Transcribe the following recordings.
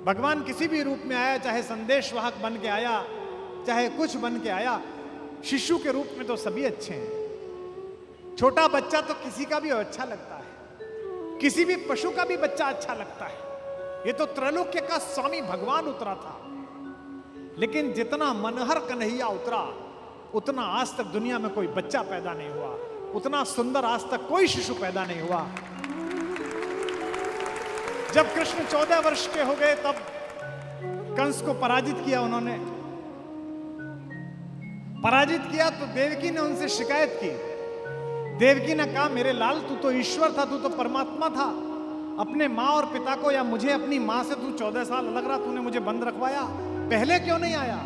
भगवान किसी भी रूप में आया, चाहे संदेशवाहक बन के आया, चाहे कुछ बन के आया, शिशु के रूप में तो सभी अच्छे हैं। छोटा बच्चा तो किसी का भी अच्छा लगता है, किसी भी पशु का भी बच्चा अच्छा लगता है। ये तो त्रैलोक्य का स्वामी भगवान उतरा था, लेकिन जितना मनहर कन्हैया उतरा उतना आज तक दुनिया में कोई बच्चा पैदा नहीं हुआ, उतना सुंदर आज तक कोई शिशु पैदा नहीं हुआ। जब कृष्ण 14 वर्ष के हो गए तब कंस को पराजित किया उन्होंने। पराजित किया तो देवकी ने उनसे शिकायत की। देवकी ने कहा, मेरे लाल तू तो ईश्वर था, तू तो परमात्मा था, अपने माँ और पिता को या मुझे अपनी माँ से तू 14 साल अलग रहा, तूने मुझे बंद रखवाया, पहले क्यों नहीं आया?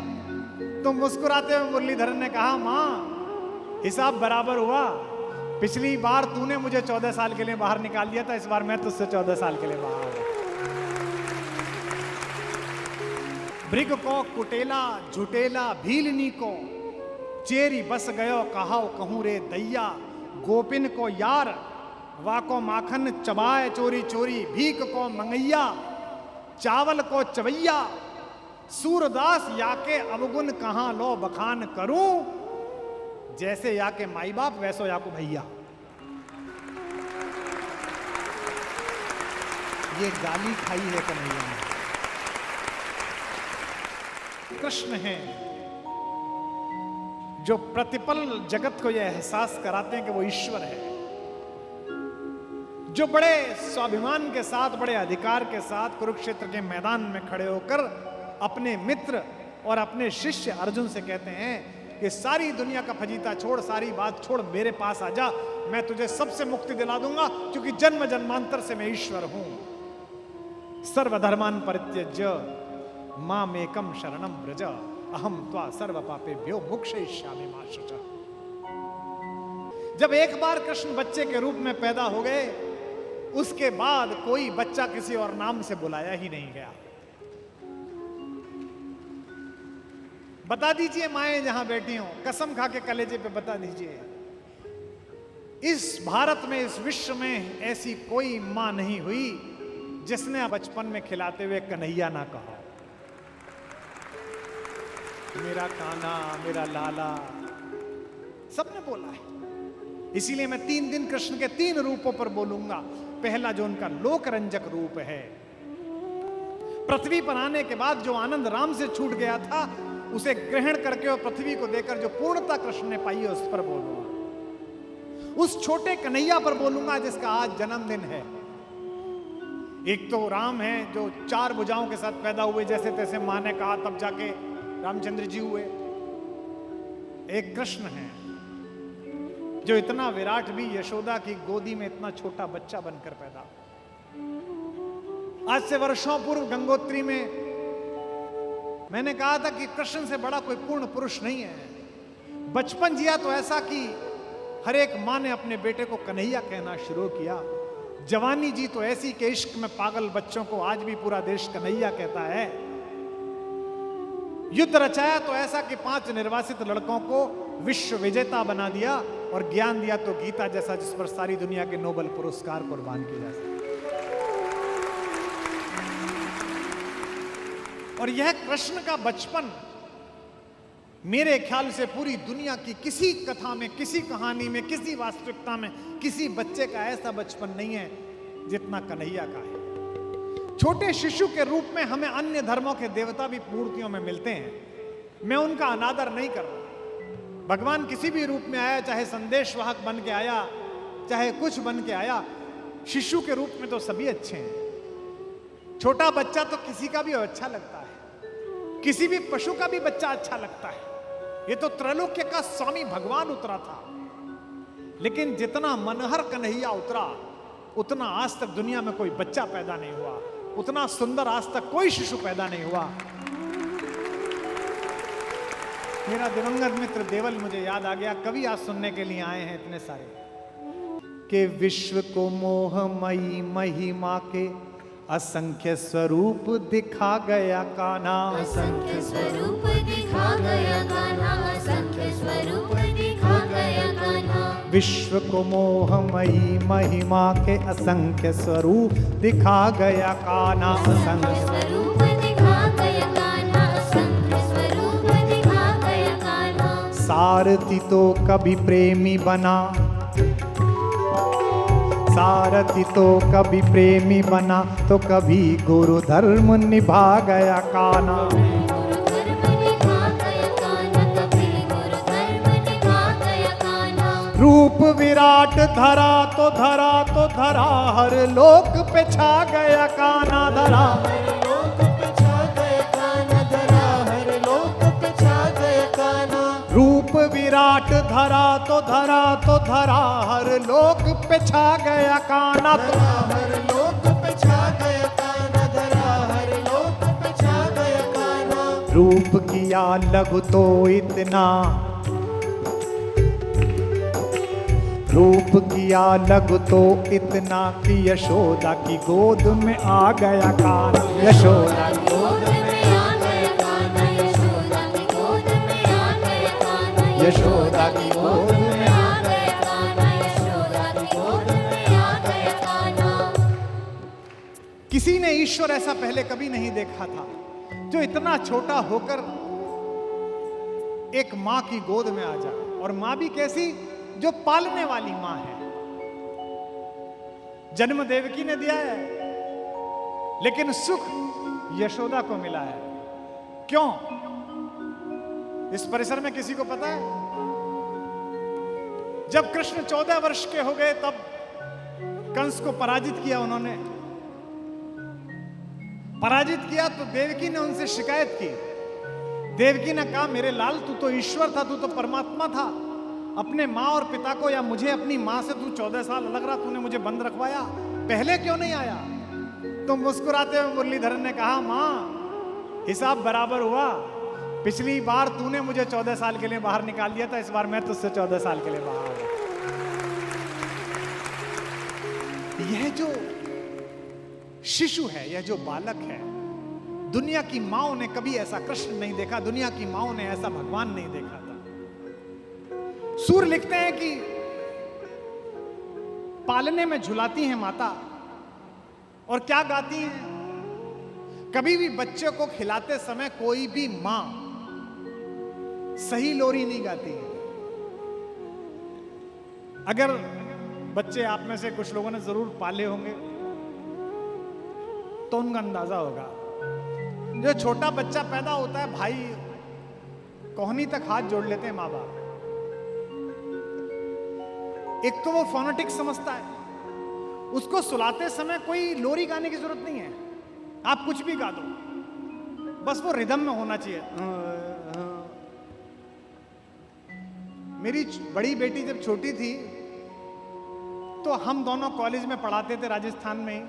तो मुस्कुराते हुए मुरलीधर ने कहा, माँ हिसाब बराबर हुआ, पिछली बार तूने मुझे 14 साल के लिए बाहर निकाल दिया था, इस बार मैं तुझसे 14 साल के लिए बाहर। भृग को कुटेला झुटेला भीलनी को, चेरी बस गयो कहाओ कहूं रे दैया, गोपिन को यार वाको माखन चबाए चोरी चोरी, भीख को मंगैया चावल को चवैया, सूरदास याके अवगुण कहां लो बखान करूं, जैसे याके माई बाप वैसो याको भैया। ये गाली खाई है कन्हैया ने। कृष्ण है जो प्रतिपल जगत को यह एहसास कराते हैं कि वो ईश्वर है, जो बड़े स्वाभिमान के साथ, बड़े अधिकार के साथ कुरुक्षेत्र के मैदान में खड़े होकर अपने मित्र और अपने शिष्य अर्जुन से कहते हैं कि सारी दुनिया का फजीता छोड़, सारी बात छोड़, मेरे पास आ जा, मैं तुझे सबसे मुक्ति दिला दूंगा, क्योंकि जन्म जन्मांतर से मैं ईश्वर हूं। सर्वधर्मान परित्यज्य मामेकम शरणम व्रज, अहम त्वा सर्व पापेभ्यो मोक्षयिष्यामि मा शुचः। जब एक बार कृष्ण बच्चे के रूप में पैदा हो गए, उसके बाद कोई बच्चा किसी और नाम से बुलाया ही नहीं गया। बता दीजिए माएं जहां बैठी हो, कसम खा के कलेजे पे बता दीजिए, इस भारत में, इस विश्व में ऐसी कोई मां नहीं हुई जिसने बचपन में खिलाते हुए कन्हैया ना कहा, मेरा कान्हा, मेरा लाला, सबने बोला है। इसीलिए मैं 3 दिन कृष्ण के 3 रूपों पर बोलूंगा। पहला जो उनका लोकरंजक रूप है, पृथ्वी पर आने के बाद जो आनंद राम से छूट गया था, उसे ग्रहण करके और पृथ्वी को देकर जो पूर्णता कृष्ण ने पाई है, उस पर बोलूंगा। उस छोटे कन्हैया पर बोलूंगा जिसका आज जन्मदिन है। एक तो राम है जो 4 भुजाओं के साथ पैदा हुए, जैसे तैसे मां ने कहा तब जाके रामचंद्र जी हुए। एक कृष्ण है जो इतना विराट भी यशोदा की गोदी में इतना छोटा बच्चा बनकर पैदा। आज से वर्षों पूर्व गंगोत्री में मैंने कहा था कि कृष्ण से बड़ा कोई पूर्ण पुरुष नहीं है। बचपन जिया तो ऐसा कि हर एक मां ने अपने बेटे को कन्हैया कहना शुरू किया। जवानी जी तो ऐसी कि इश्क में पागल बच्चों को आज भी पूरा देश कन्हैया कहता है। युद्ध रचाया तो ऐसा कि 5 निर्वासित लड़कों को विश्व विजेता बना दिया, और ज्ञान दिया तो गीता जैसा, जिस पर सारी दुनिया के नोबेल पुरस्कार कुर्बान किए जा सकते। और यह कृष्ण का बचपन मेरे ख्याल से पूरी दुनिया की किसी कथा में, किसी कहानी में, किसी वास्तविकता में किसी बच्चे का ऐसा बचपन नहीं है जितना कन्हैया का है। छोटे शिशु के रूप में हमें अन्य धर्मों के देवता भी मूर्तियों में मिलते हैं, मैं उनका अनादर नहीं कर रहा। भगवान किसी भी रूप में आया, चाहे संदेशवाहक बन के आया, चाहे कुछ बन के आया, शिशु के रूप में तो सभी अच्छे हैं। छोटा बच्चा तो किसी का भी अच्छा लगता है, किसी भी पशु का भी बच्चा अच्छा लगता है। ये तो त्रैलोक्य का स्वामी भगवान उतरा था, लेकिन जितना मनहर कन्हैया उतरा उतना आज तक दुनिया में कोई बच्चा पैदा नहीं हुआ, उतना सुंदर आज तक कोई शिशु पैदा नहीं हुआ। मेरा दिवंगत मित्र देवल मुझे याद आ गया, कवि आज सुनने के लिए आए हैं इतने सारे, कि विश्व को मोहमयी महिमा के असंख्य स्वरूप दिखा गया कान्हा, असंख्य स्वरूप दिखा गया कान्हा, असंख्य स्वरूप दिखा गया कान्हा। विश्व को मोहमयी महिमा के असंख्य स्वरूप दिखा गया कान्हा, असंख्य स्वरूप सारथी तो कभी प्रेमी बना, सारथी तो कभी प्रेमी बना, तो कभी गुरु धर्म निभा गया काना। गुरु धर्म निभा गया कान्हा, कभी गुरु धर्म निभा गया कान्हा। रूप विराट धरा तो धरा तो धरा, हर लोक पे छा गया कान्हा धरा। हर लोक पे छा गए कान्हा धरा, हर लोक पे छा गए कान्हा। रूप विराट धरा तो धरा तो धरा, हर लोक पे छा गया कान्हा। धरा हर लोक पे छा गए कान्हा धरा, हर लोक पे छा गए कान्हा। रूप किया लघु तो इतना, रूप किया लघु तो इतना कि यशोदा की गोद में आ गया कान्हा। यशोदा की गोद में आ गया कान्हा, यशोदा की गोद में आ गया कान्हा। यशोदा की गोद में आ गया कान्हा, यशोदा की गोद में आ गया कान्हा। किसी ने ईश्वर ऐसा पहले कभी नहीं देखा था, जो इतना छोटा होकर एक मां की गोद में आ जाए, और मां भी कैसी, जो पालने वाली मां है। जन्म देवकी ने दिया है, लेकिन सुख यशोदा को मिला है। क्यों? इस परिसर में किसी को पता है? जब कृष्ण 14 वर्ष के हो गए, तब कंस को पराजित किया उन्होंने। पराजित किया तो देवकी ने उनसे शिकायत की। देवकी ने कहा, मेरे लाल, तू तो ईश्वर था, तू तो परमात्मा था। अपने माँ और पिता को या मुझे अपनी माँ से तू 14 साल अलग रहा, तूने मुझे बंद रखवाया, पहले क्यों नहीं आया? तो मुस्कुराते हुए मुरलीधरन ने कहा, माँ हिसाब बराबर हुआ। पिछली बार तूने मुझे 14 साल के लिए बाहर निकाल दिया था, इस बार मैं तुझसे 14 साल के लिए बाहर आ गया। यह जो शिशु है, यह जो बालक है, दुनिया की माओं ने कभी ऐसा कृष्ण नहीं देखा, दुनिया की माओं ने ऐसा भगवान नहीं देखा था। सूर लिखते हैं कि पालने में झुलाती हैं माता, और क्या गाती हैं? कभी भी बच्चे को खिलाते समय कोई भी मां सही लोरी नहीं गाती है। अगर बच्चे आप में से कुछ लोगों ने जरूर पाले होंगे तो उनका अंदाजा होगा। जो छोटा बच्चा पैदा होता है, भाई कोहनी तक हाथ जोड़ लेते हैं माँ बाप। एक तो वो फोनेटिक समझता है, उसको सुलाते समय कोई लोरी गाने की जरूरत नहीं है, आप कुछ भी गा दो, बस वो रिदम में होना चाहिए। मेरी बड़ी बेटी जब छोटी थी तो हम दोनों कॉलेज में पढ़ाते थे राजस्थान में ही।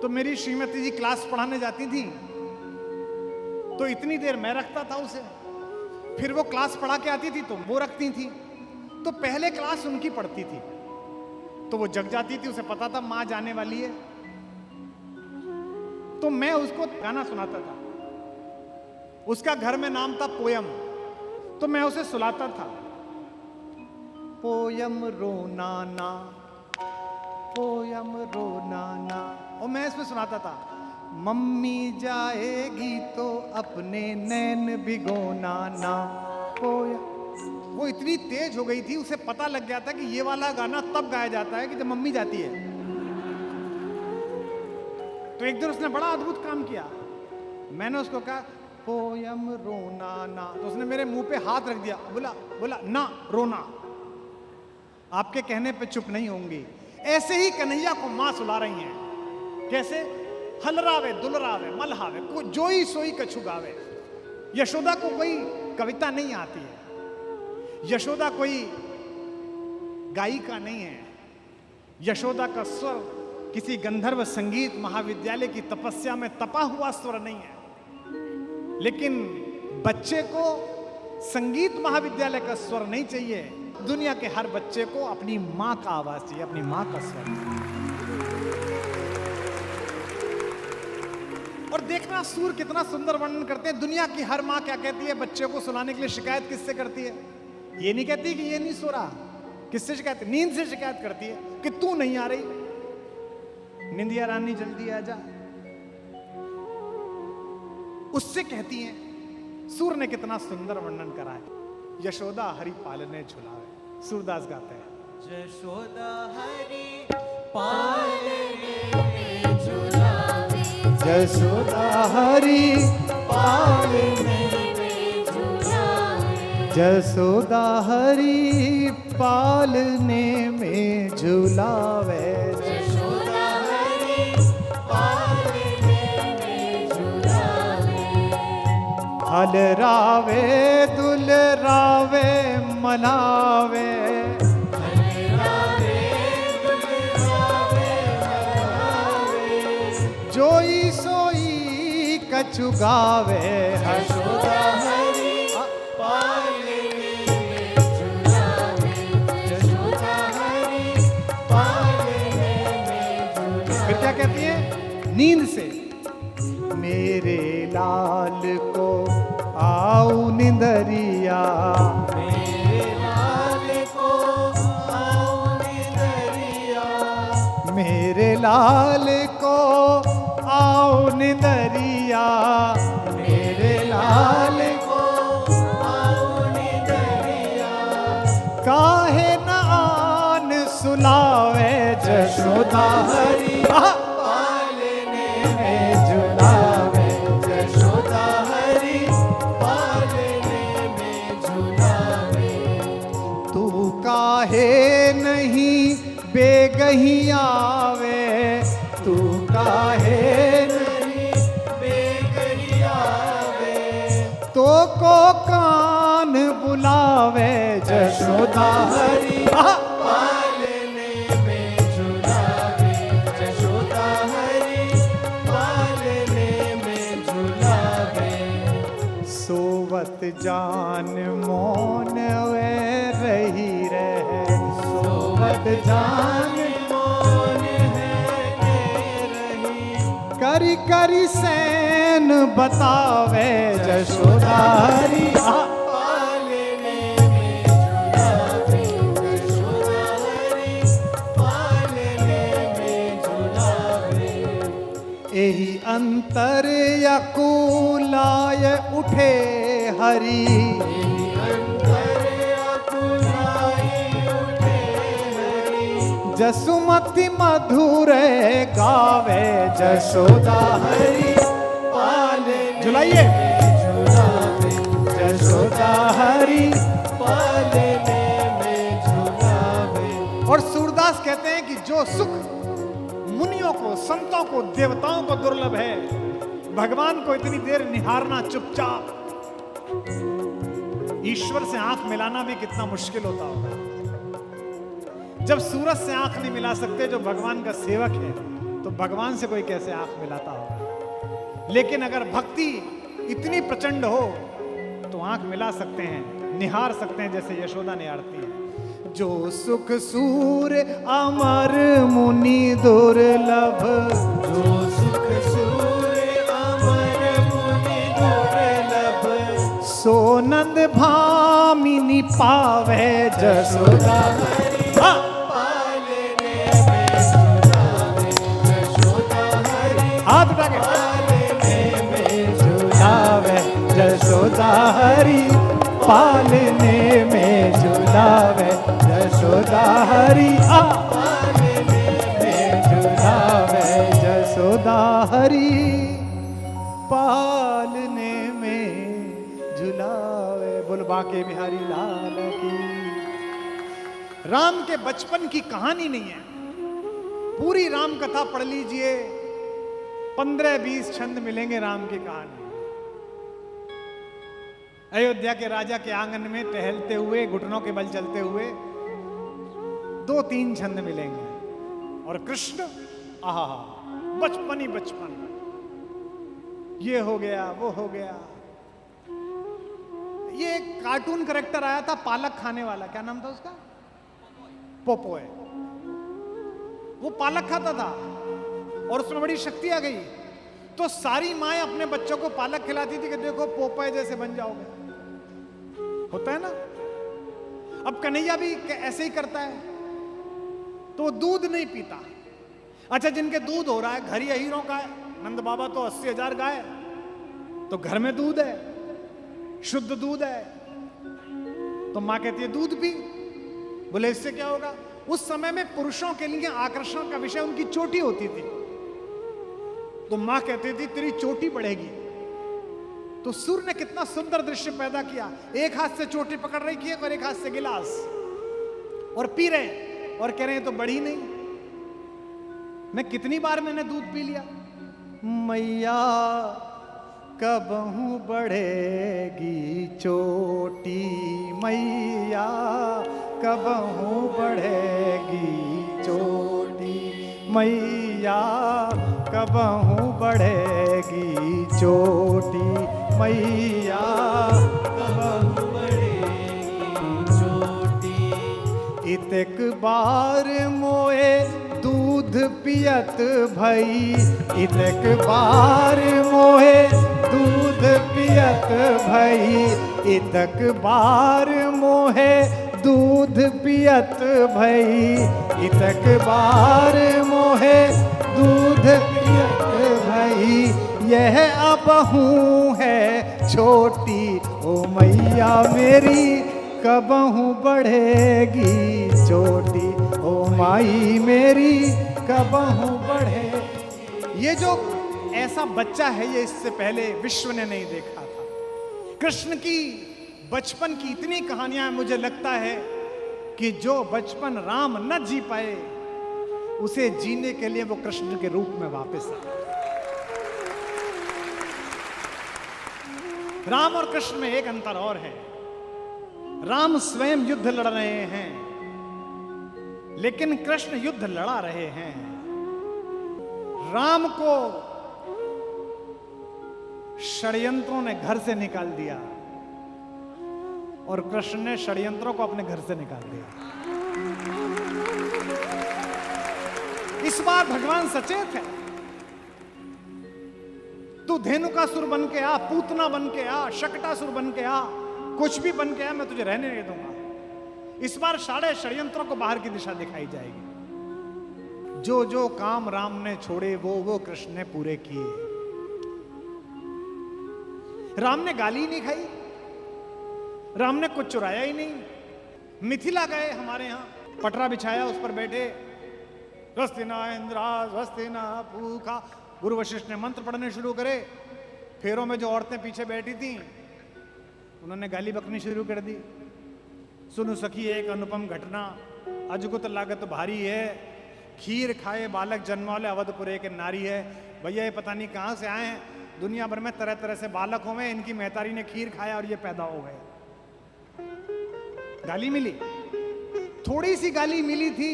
तो मेरी श्रीमती जी क्लास पढ़ाने जाती थी तो इतनी देर मैं रखता था उसे, फिर वो क्लास पढ़ा के आती थी तो वो रखती थी। तो पहले क्लास उनकी पढ़ती थी तो वो जग जाती थी, उसे पता था माँ जाने वाली है, तो मैं उसको गाना सुनाता था। उसका घर में नाम था पोयम, तो मैं उसे सुनाता था, पोयम रोना ना, पोयम रोना ना, और मैं इसमें सुनाता था, मम्मी जाएगी तो अपने नैन भिगोना ना, पोयम। वो इतनी तेज हो गई थी, उसे पता लग गया था कि ये वाला गाना तब गाया जाता है कि जब मम्मी जाती है। तो एक दिन उसने बड़ा अद्भुत काम किया। मैंने उसको कहा पोयम रोना ना, तो उसने मेरे मुंह पे हाथ रख दिया, बोला बोला ना रोना, आपके कहने पे चुप नहीं होंगी। ऐसे ही कन्हैया को मां सुला रही हैं। कैसे? हलरावे दुलरावे मलहावे को जोई सोई कछु गावे। यशोदा को कोई कविता नहीं आती है, यशोदा कोई गायिका नहीं है। यशोदा का स्वर किसी गंधर्व संगीत महाविद्यालय की तपस्या में तपा हुआ स्वर नहीं है, लेकिन बच्चे को संगीत महाविद्यालय का स्वर नहीं चाहिए। दुनिया के हर बच्चे को अपनी मां का आवाज चाहिए, अपनी मां का स्वर। और देखना सूर कितना सुंदर वर्णन करते हैं। दुनिया की हर मां क्या कहती है बच्चे को सुलाने के लिए? शिकायत किससे करती है? ये नहीं कहती कि ये नहीं सो रहा। किससे शिकायत? नींद से शिकायत करती है कि तू नहीं आ रही, निंदिया रानी जल्दी आ जा, उससे कहती हैं। सूर ने कितना सुंदर वर्णन करा है। यशोदा हरि पालने झुलावे। सूरदास गाते हैं, यशोदा हरि पालने में झुलावे, यशोदा हरि पालने में झुलावे, यशोदा हरि पालने में झुलावे, यशोदा हरि पालने में झुलावे, हलरावे दुलरावे मनावे, जोई सोई कछु गावे, यशोदा हरि पालने में झुलावे, यशोदा हरि पालने में झुलावे। फिर क्या कहती है नींद से, मेरे लाल को आऊ निंदरिया, मेरे लाल को आओ निदरिया, मेरे लाल को आओ निंदरिया, मेरे लाल को आओ निदरिया, काहे न आन सुलावे, यशोदा हरि आहा! पालने में झुलावे, यशोदा हरि पालने में झुलावे। तू काहे नहीं बेगही आवे, तू काहे नहीं बेगही आवे, तो को कान बुलावे, यशोदा हरि आहा! पालने में झुलावे, यशोदा हरि पालने में झुलावे। सोवत जान मौन वे रही रहे, सोवत जान मौन है के रही, करी करी सैन बतावे, यशोदा हरि आहा! पालने में झुलावे, यशोदा हरि पालने में झुलावे। एही अंतर यकुलाय उठे हरि, अंतर अकुलाई उठे हरि, जसुमति मधुर गावे, यशोदा हरि पालने झुलाइए, में झुलावे, यशोदा हरि। पालने में झुलावे। और सूरदास कहते हैं कि जो सुख मुनियों को, संतों को, देवताओं को दुर्लभ है, भगवान को इतनी देर निहारना चुपचाप, ईश्वर से आंख मिलाना भी कितना मुश्किल होता होगा। जब सूरज से आंख नहीं मिला सकते जो भगवान का सेवक है, तो भगवान से कोई कैसे आंख मिलाता होगा। लेकिन अगर भक्ति इतनी प्रचंड हो तो आंख मिला सकते हैं, निहार सकते हैं, जैसे यशोदा निहारती है। जो सुख सूर अमर मुनि दुर्लभ, जो सुख सूर्य अमर मुनि दुर्लभ, सो नंद भामिनी पावे, यशोदा हरि हाँ। पालने में झुलावे, यशोदा हरि हाथ उठा के पालने में झुलावे, यशोदा हरि पालने में झुलावे, यशोदा हरि पालने में झुलावे, यशोदा हरि पालने में झुलावे। बोल बाके बिहारी लाल की। राम के बचपन की कहानी नहीं है, पूरी राम कथा पढ़ लीजिए, 15-20 छंद मिलेंगे राम की कहानी। अयोध्या के राजा के आंगन में टहलते हुए, घुटनों के बल चलते हुए 2-3 छंद मिलेंगे। और कृष्ण, आहा, बचपन ही बचपन, ये हो गया, वो हो गया। ये एक कार्टून कैरेक्टर आया था पालक खाने वाला, क्या नाम था उसका? पोपोय। वो पालक खाता था और उसमें बड़ी शक्ति आ गई, तो सारी माएं अपने बच्चों को पालक खिलाती थी कि देखो पोपोय जैसे बन जाओगे। होता है ना। अब कन्हैया भी ऐसे ही करता है, तो वो दूध नहीं पीता। अच्छा, जिनके दूध हो रहा है, घर ही हीरों का है, नंद बाबा तो 80,000 गाय, तो घर में दूध है, शुद्ध दूध है, तो मां कहती है दूध पी। बोले इससे क्या होगा? उस समय में पुरुषों के लिए आकर्षण का विषय उनकी चोटी होती थी। तो मां कहती थी तेरी चोटी बढ़ेगी। तो सूर्य ने कितना सुंदर दृश्य पैदा किया, एक हाथ से चोटी पकड़ रही है और एक हाथ से गिलास, और पी रहे और कह रहे हैं तो बढ़ी नहीं। मैं कितनी बार मैंने दूध पी लिया। मैया कबहू बढ़ेगी चोटी, मैया कबहू बढ़ेगी चोटी, मैया कबहू बढ़ेगी चोटी, मैया कबहू बढ़ेगी चोटी। इतक बार मोए दूध पियत भई, इतक बार मोए दूध पियत भई, इतक बार मोहे दूध पियत भई, इतक बार मोहे दूध पियत भई, यह अबहू है छोटी, ओ मैया मेरी कबहू बढ़ेगी चोटी, ओ माई मेरी कबहू बढ़े। ये जो ऐसा बच्चा है ये इससे पहले विश्व ने नहीं देखा था। कृष्ण की बचपन की इतनी कहानियां, मुझे लगता है कि जो बचपन राम न जी पाए उसे जीने के लिए वो कृष्ण के रूप में वापस आए। राम और कृष्ण में एक अंतर और है, राम स्वयं युद्ध लड़ रहे हैं लेकिन कृष्ण युद्ध लड़ा रहे हैं। राम को षड्यंत्रों ने घर से निकाल दिया और कृष्ण ने षड्यंत्रों को अपने घर से निकाल दिया। इस बार भगवान सचेत है। तू धेनुकासुर बन के आ, पूतना बन के आ, शकटासुर बन के आ, कुछ भी बन के आ, मैं तुझे रहने नहीं दूंगा। इस बार सारे षड्यंत्रों को बाहर की दिशा दिखाई जाएगी। जो जो काम राम ने छोड़े वो कृष्ण ने पूरे किए। राम ने गाली नहीं खाई, राम ने कुछ चुराया ही नहीं। मिथिला गए, हमारे यहां पटरा बिछाया, उस पर बैठे, स्वस्ति न इंद्रा स्वस्ति न पूखा। गुरु वशिष्ठ ने मंत्र पढ़ने शुरू करे। फेरों में जो औरतें पीछे बैठी थी उन्होंने गाली बकनी शुरू कर दी। सुनु सखी एक अनुपम घटना, अजगुत लागत भारी है, खीर खाए बालक जन्माले अवधपुरे के नारी है। भैया ये पता नहीं कहां से आए हैं, दुनिया भर में तरह तरह से बालक हो गए, इनकी महतारी ने खीर खाया और ये पैदा हो गए। गाली मिली, थोड़ी सी गाली मिली थी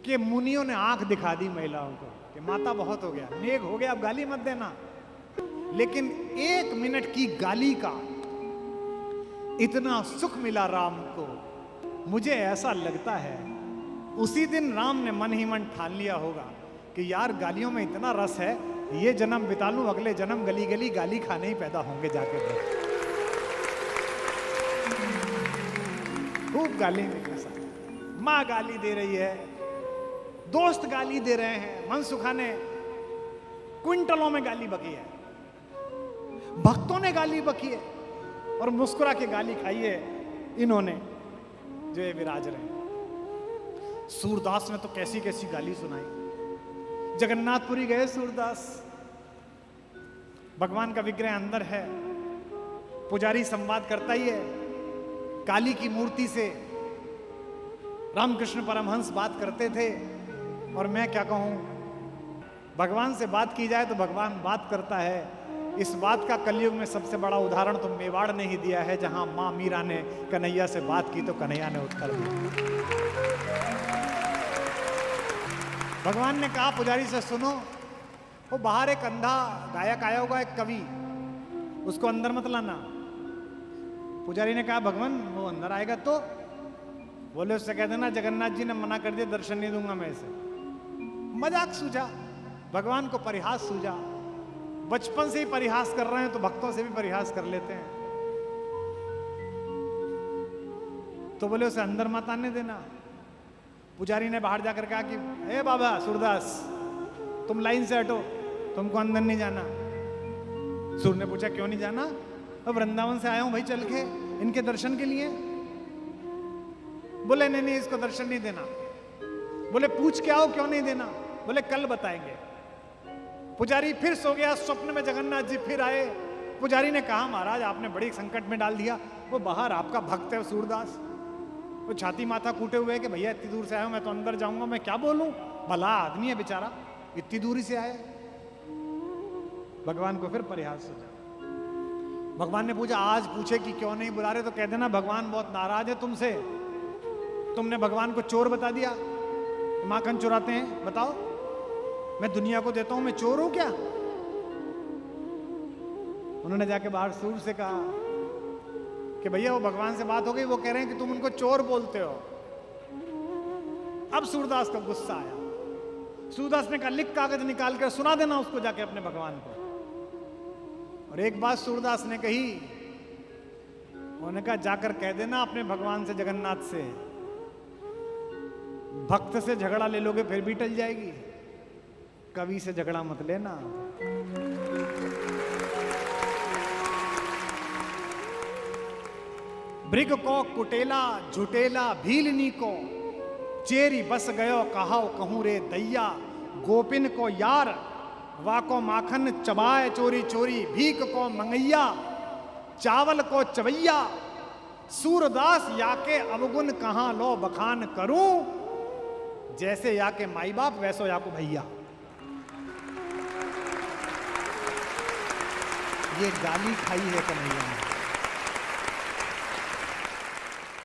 कि मुनियों ने आंख दिखा दी महिलाओं को कि माता बहुत हो गया, नेक हो गया, अब गाली मत देना। लेकिन 1 मिनट की गाली का इतना सुख मिला राम को। मुझे ऐसा लगता है उसी दिन राम ने मन ही मन ठान लिया होगा कि यार गालियों में इतना रस है, ये जन्म बिता लूं, अगले जन्म गली गली गाली खाने ही पैदा होंगे जाके। खूब गाली में माँ गाली दे रही है, दोस्त गाली दे रहे हैं, मनसुखा ने क्विंटलों में गाली बकी है, भक्तों ने गाली बकी है और मुस्कुरा के गाली खाई है इन्होंने जो ये विराज रहे हैं। सूरदास ने तो कैसी कैसी गाली सुनाई। जगन्नाथपुरी गए सूरदास, भगवान का विग्रह अंदर है, पुजारी संवाद करता ही है, काली की मूर्ति से रामकृष्ण परमहंस बात करते थे। और मैं क्या कहूं, भगवान से बात की जाए तो भगवान बात करता है। इस बात का कलयुग में सबसे बड़ा उदाहरण तो मेवाड़ ने ही दिया है, जहां मां मीरा ने कन्हैया से बात की तो कन्हैया ने उत्तर दिया। भगवान ने कहा पुजारी से, सुनो, वो बाहर एक अंधा गायक आया होगा, एक कवि, उसको अंदर मत लाना। पुजारी ने कहा भगवान वो अंदर आएगा तो? बोले उससे कह देना जगन्नाथ जी ने मना कर दिया, दर्शन नहीं दूंगा मैं इसे। मजाक सूझा, भगवान को परिहास सूझा। बचपन से ही परिहास कर रहे हैं तो भक्तों से भी परिहास कर लेते हैं। तो बोले उसे अंदर मत आने देना। पुजारी ने बाहर जाकर कहा कि ए बाबा सूरदास, तुम लाइन से हटो, तुमको अंदर नहीं जाना। सूर ने पूछा क्यों नहीं जाना? और वृंदावन से आया हूं भाई चल के इनके दर्शन के लिए। बोले नहीं नहीं इसको दर्शन नहीं देना। बोले पूछ के आओ क्यों नहीं देना। बोले कल बताएंगे। पुजारी फिर सो गया। स्वप्न में जगन्नाथ जी फिर आए। पुजारी ने कहा महाराज आपने बड़ी संकट में डाल दिया। वो बाहर आपका भक्त है सूरदास, वो छाती माथा कूटे हुए कि भैया इतनी दूर से आया हूं, मैं तो अंदर जाऊंगा, मैं क्या बोलूं, भला आदमी है बेचारा, इतनी दूरी से आया। भगवान को फिर परिहास सोचा। भगवान ने पूछा आज पूछे कि क्यों नहीं बुला रहे, तो कह देना भगवान बहुत नाराज है तुमसे, तुमने भगवान को चोर बता दिया। माखन चुराते हैं, बताओ मैं दुनिया को देता हूं, मैं चोर हूं क्या। उन्होंने जाके बाहर सूर से कहा कि भैया वो भगवान से बात हो गई, वो कह रहे हैं कि तुम उनको चोर बोलते हो। अब सूरदास को गुस्सा आया। सूरदास ने कहा लिख कागज निकाल कर सुना देना उसको जाके अपने भगवान को। और एक बात सूरदास ने कही, उन्होंने कहा जाकर कह देना अपने भगवान से, जगन्नाथ से, भक्त से झगड़ा ले लोगे फिर भी टल जाएगी, कवि से झगड़ा मत लेना। ब्रिग को कुटेला झुटेला भीलनी को, चेरी बस गयो कहाओ कहूं रे दैया, गोपिन को यार वाको माखन चबाए चोरी चोरी, भीख को मंगैया चावल को चवैया, सूरदास याके अवगुण कहां लो बखान करूं, जैसे याके माई बाप वैसो याको भैया। ये गाली खाई है कन्हैया ने।